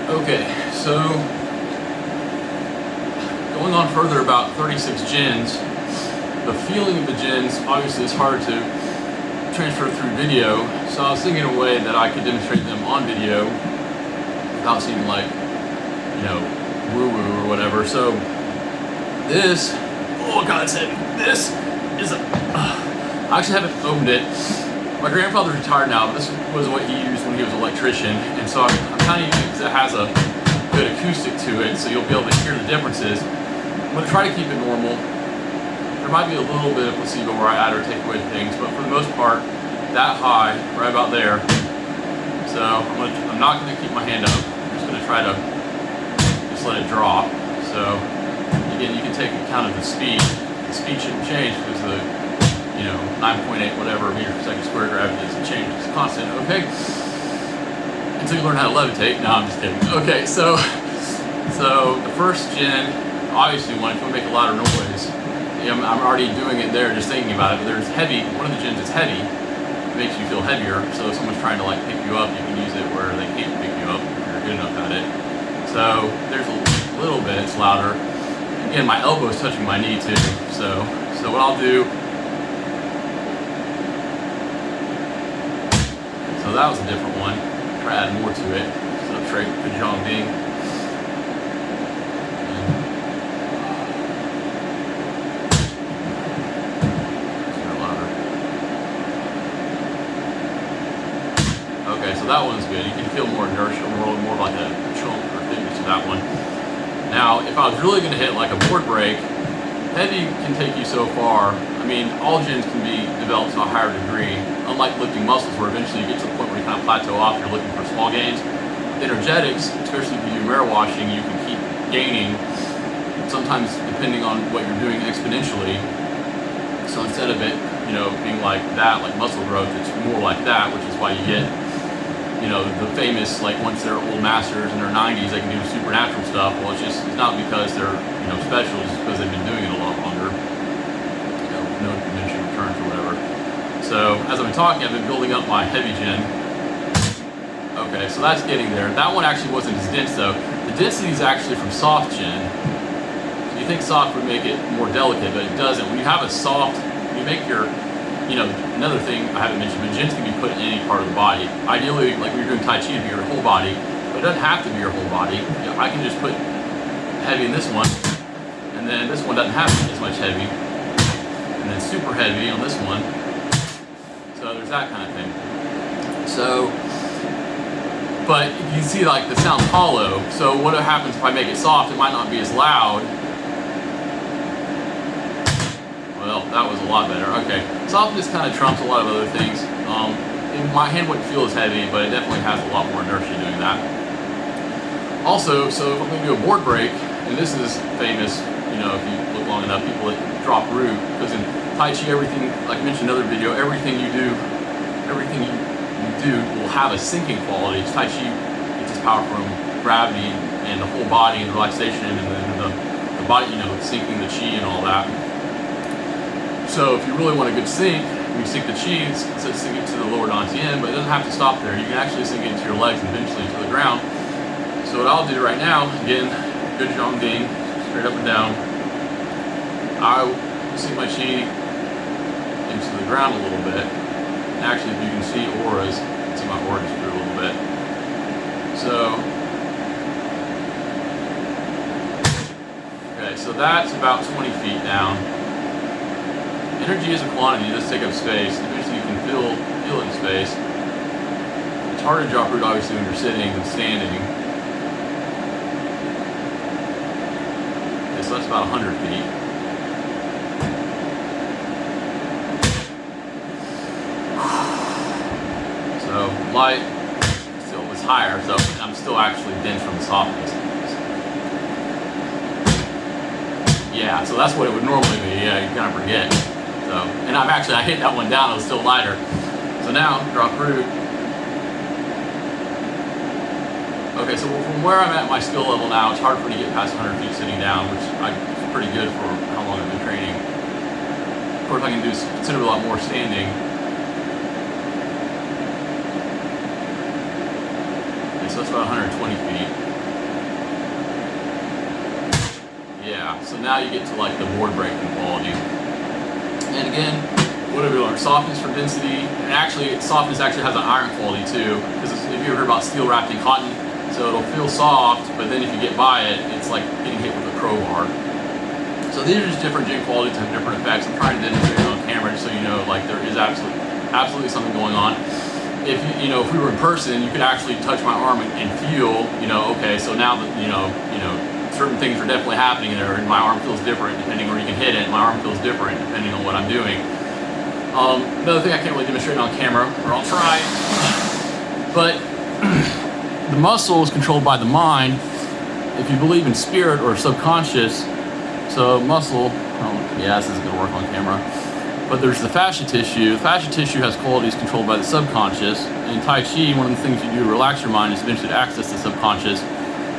Okay, so going on further about 36 gens, the feeling of the gens obviously is hard to transfer through video, so I was thinking of a way that I could demonstrate them on video without seeming like, you know, woo-woo or whatever. So this, oh god, it's heavy. This is a, I actually haven't opened it. My grandfather's retired now, but this was what he used when he was an electrician, and so I'm kind of using it because it has a good acoustic to it, so you'll be able to hear the differences. I'm going to try to keep it normal. There might be a little bit of placebo where I add or take away things, but for the most part, that high, right about there. So I'm not going to keep my hand up. I'm just going to try to just let it drop. So again, you can take account of the speed. The speed shouldn't change because the 9.8 whatever meters per second square gravity doesn't change. It's constant, okay? Until you learn how to levitate. No, I'm just kidding. Okay, so the first gen, obviously if you want to make a louder noise, I'm already doing it there just thinking about it, but there's heavy, one of the gens is heavy, it makes you feel heavier, so if someone's trying to like pick you up, you can use it where they can't pick you up if you're good enough at it. So there's a little bit, it's louder. Again, my elbow is touching my knee too, so what I'll do, so that was a different one, try to add more to it, so straight Pajong Ding. Okay, so that one's good. You can feel more inertia, more like a chunk or thickness to that one. Now, if I was really going to hit like a board break, heavy can take you so far. I mean, all gens can be developed to a higher degree. Unlike lifting muscles, where eventually you get to the point where you kind of plateau off, you're looking for small gains. With energetics, especially if you do mirror washing, you can keep gaining, sometimes depending on what you're doing exponentially. So instead of it, being like that, like muscle growth, it's more like that, which is why you get, the famous, like once they're old masters in their 90s, they can do supernatural stuff. Well, it's not because they're, special, it's just because they've been doing it a lot longer. No diminishing returns or whatever. So as I've been talking, I've been building up my heavy gen. Okay, so that's getting there. That one actually wasn't as dense though. The density is actually from soft gen. So you think soft would make it more delicate, but it doesn't. When you have a soft, you make your, another thing I haven't mentioned, but gens can be put in any part of the body. Ideally, like when you're doing Tai Chi, it'd be your whole body, but it doesn't have to be your whole body. I can just put heavy in this one, and then this one doesn't have as much heavy, and then super heavy on this one. So there's that kind of thing. So, but you can see like the sound's hollow. So what happens if I make it soft? It might not be as loud. Well, that was a lot better. Okay, softness kind of trumps a lot of other things. My hand wouldn't feel as heavy, but it definitely has a lot more inertia doing that. Also, so if I'm going to do a board break, and this is famous, if you look long enough, people that drop root, because in Tai Chi, everything, like I mentioned in another video, everything you do will have a sinking quality. Tai Chi gets its power from gravity and the whole body and relaxation, and then the body, sinking the chi and all that. So if you really want a good sink, when you sink the chi, it's sink it to the lower dantian, but it doesn't have to stop there. You can actually sink it into your legs and eventually to the ground. So what I'll do right now, again, good Zhong Ding, straight up and down. I will sink my chi into the ground a little bit. And actually, if you can see auras, you can see my aura just grew a little bit. So, okay, so that's about 20 feet down. Energy is a quantity, it does take up space. Eventually you can feel it in space. It's harder to drop root obviously when you're sitting than standing. Okay, so that's about 100 feet. So light still was higher, so I'm still actually dense from the softness. Yeah, so that's what it would normally be. Yeah, you kind of forget. So, and I hit that one down, it was still lighter. So now, drop root. Okay, so from where I'm at my skill level now, it's hard for me to get past 100 feet sitting down, which is pretty good for how long I've been training. Of course, I can do considerably a lot more standing. Okay, so so that's about 120 feet. Yeah, so now you get to like the board breaking quality. And again, what have we learned? Softness for density, and actually softness actually has an iron quality too, because if you ever heard about steel wrapped in cotton, so it'll feel soft, but then if you get by it, it's like getting hit with a crowbar. So these are just different gin qualities have different effects. I'm trying to demonstrate it on camera just so you know, like there is absolutely something going on. If if we were in person, you could actually touch my arm and feel, okay, so now that certain things are definitely happening there, and my arm feels different depending where you can hit it. My arm feels different depending on what I'm doing. Another thing I can't really demonstrate on camera, or I'll try, but the muscle is controlled by the mind. If you believe in spirit or subconscious, so muscle, yeah, this isn't going to work on camera, but there's the fascia tissue. The fascia tissue has qualities controlled by the subconscious. In Tai Chi, one of the things you do to relax your mind is eventually to access the subconscious.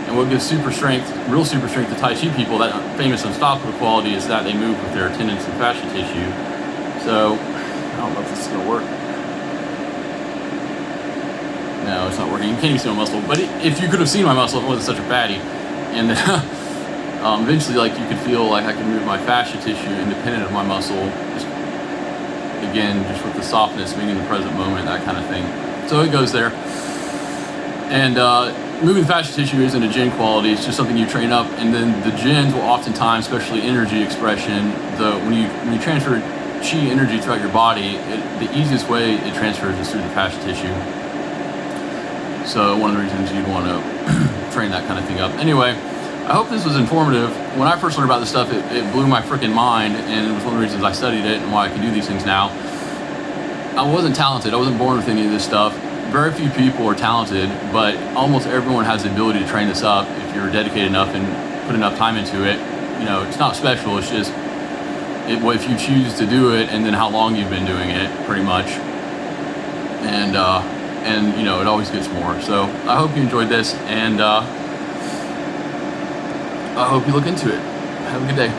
And what gives real super strength to Tai Chi people, that famous unstoppable quality, is that they move with their tendons and fascia tissue. So, I don't know if this is going to work. No, it's not working. You can't even see my muscle. But if you could have seen my muscle, if it wasn't such a fatty. And eventually, like, you could feel like I can move my fascia tissue independent of my muscle. Just with the softness, being in the present moment, that kind of thing. So it goes there. And moving the fascia tissue isn't a gin quality. It's just something you train up. And then the gins will oftentimes, especially energy expression, when you transfer chi energy throughout your body, the easiest way it transfers is through the fascia tissue. So one of the reasons you'd want to train that kind of thing up. Anyway, I hope this was informative. When I first learned about this stuff, it blew my freaking mind, and it was one of the reasons I studied it and why I can do these things now. I wasn't talented. I wasn't born with any of this stuff. Very few people are talented, but almost everyone has the ability to train this up if you're dedicated enough and put enough time into it. It's not special. It's just if you choose to do it, and then how long you've been doing it, pretty much. And it always gets more. So I hope you enjoyed this, and I hope you look into it. Have a good day.